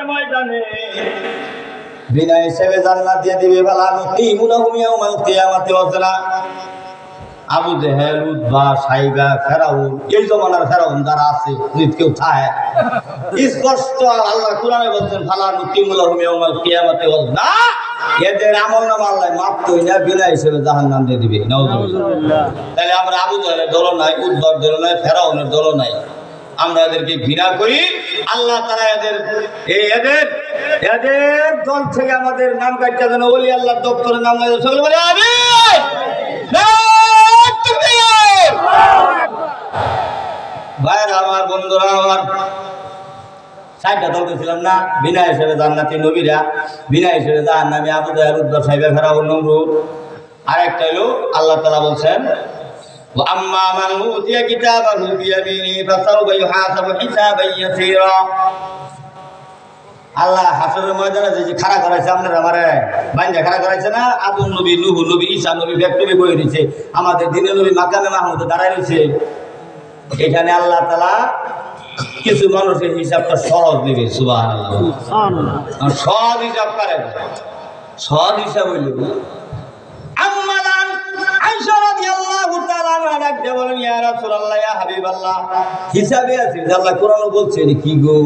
ময়দানে বিনা হিসেবে জান্নাত দিয়ে দিবে। ফালা নুকিমুলাহুম ইয়াউমাল কিয়ামাতি ওয়াজনা। আবু জেহেল, উতবা, সাইবা, ফেরাউন, এই জমানার ফেরাউন যারা আছে, যদি কেউ চায়, স্পষ্ট আল্লাহ কোরআনে বলছেন ফালা নুকিমুলাহুম ইয়াউমাল কিয়ামাতি ওয়াজনা। এদের আমলনামা আল্লাহ মাফ করে না, বিনা হিসেবে জাহান্নাম দিয়ে দিবে। নাউযুবিল্লাহ। তাহলে আমরা আবু জেহেলের দল নাই, উতবার দল নাই, ফেরাউনের দল নাই। আমরা এদেরকে ঘৃণা করি। আল্লাহ তাআলা এদের দল থেকে আমাদের নাম কাটতে যেন ওলি আল্লাহর দপ্তরের নাম লাগে। সকলে বলে আমিন। ভাইরা আমার, বন্ধুরা আমার, ৬০টা দল ছিলাম না? বিনা হিসেবে জান্নাতি নবীরা, বিনা হিসেবে জাহান্নামী আবু জাহেল, উতবা, সাইবা, ফেরাউন, নমরুদ। আরেকটা হলো আল্লাহ তাআলা বলছেন وأما من أوتي كتابه بيمينه فسوف يحاسب حسابا يسيرا। আল্লাহ হাসরের ময়দানে যে খাড়া করাইছে, আপনারা আমারে বাইন্দা খাড়া করাইছে না? আদম নবী, নূহ নবী, ঈসা নবী ব্যক্তি বই দিয়েছে, আমাদের দিনের নবী মাকামে মাহমুদে দাঁড়ায় রয়েছে। এখানে আল্লাহ তাআলা কিছু মানুষের হিসাবটা সহজ নেবে। সুবহানাল্লাহ। সহজ হিসাব করেন। সহজ হিসাব হইল আয়েশা রাদিয়াল্লাহু তাআলা আনহা ডাকতে বলেন, ইয়া রাসূলুল্লাহ, ইয়া হাবিবাল্লাহ, হিসাবে আছে। আল্লাহ কোরআনে বলছে কি গো?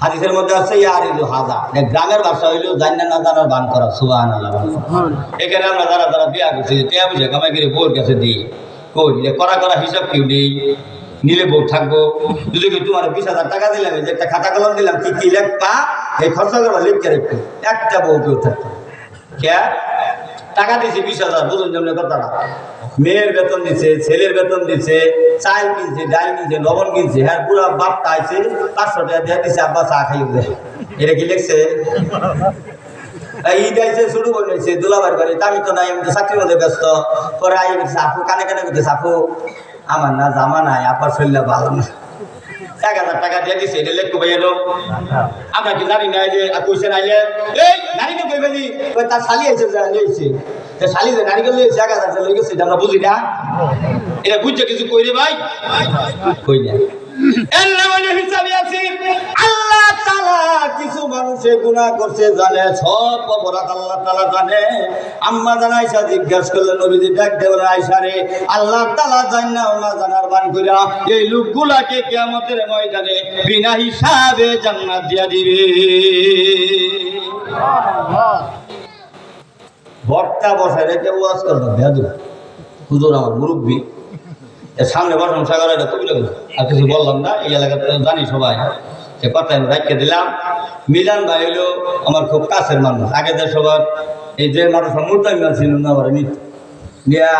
হাদিসের মধ্যে আছে ইয়ারিদু হাযা। গ্রামের ভাষা হইল জান্নাত না জানার বান করা। সুবহানাল্লাহ। এখানে আমরা যারা বিয়া করছি, টিয়া বুঝে কামাই করে বউর কাছে দিই, কই করা হিসাব কেউ নেই, নিলে বউ থাকবো। যদি তোমার 20,000 টাকা দিলাম, যে একটা খাতা কলম দিলাম, কি লেখবা, এই খরচা করবা, লিখতে রেখে একটা বউ কেউ থাকতো। কে টাকা দিয়েছে 20,000, বুঝুন জন্য কথাটা। মেয়ের বেতন দিচ্ছে, ছেলের বেতন দিচ্ছে, চাল কিনছে, ডাল কিনছে, লবণ কিনছে, হ্যাঁ পুরা বাপটা আছে 500 টাকা দিয়ে দিচ্ছে, আব্বা চা খাইয়ে দেয়। এটা কি লিখছে? ঈদ আইছে, শুরু করেছে দুলাবার বাড়ি, আমি তো নাই, আমি তো চাকরির মধ্যে ব্যস্ত। পরে আই আপু কানে করতেছে, আপু আমার না জামা নাই, আপার শরীরটা ভালো না, 1,000 টাকা দিয়ে দিচ্ছে। এটা লেখবো ভাই এলো। আমরা কি জানি না যে কোয়েশ্চেন আইলে এই নারীকে কই বলি তার শালি আছে, নিয়েছে শালি যে নারীকে লিয়েছে 1,000 লই গেছে, আমরা বুঝি না। এটা বুঝছে কিছু কই রে ভাই, কই না। আল্লাহ তাআলা কিছু মানুষে গুনাহ করছে জানে, সব অপরাধ আল্লাহ তাআলা জানে। আম্মা জান আয়েশা জিজ্ঞাসা করলেন, নবীজি ডাক দেবেন, আয়েশা রে, আল্লাহ তাআলা জান্নাত না জানার বান কইরা এই লোকগুলাকে কিয়ামতের ময়দানে বিনা হিসাবে জান্নাত দিয়া দিবে। সুবহানাল্লাহ। বক্তা বসায় রেখে ওয়াজ করবে, বেয়াদব হুজুর আমার মুরব্বী, এর সামনে প্রশংসা করা, এটা কবি লাগবে। আর কিছু বললাম না, এই এলাকাতে জানি সবাই, সে কথা আমি রাখিয়ে দিলাম। মিজান ভাই হইলো আমার খুব কাছের মানুষ। আগেদের সবার এই যে মানুষ মূর্তামিমান ছিল না, আমার নিয়া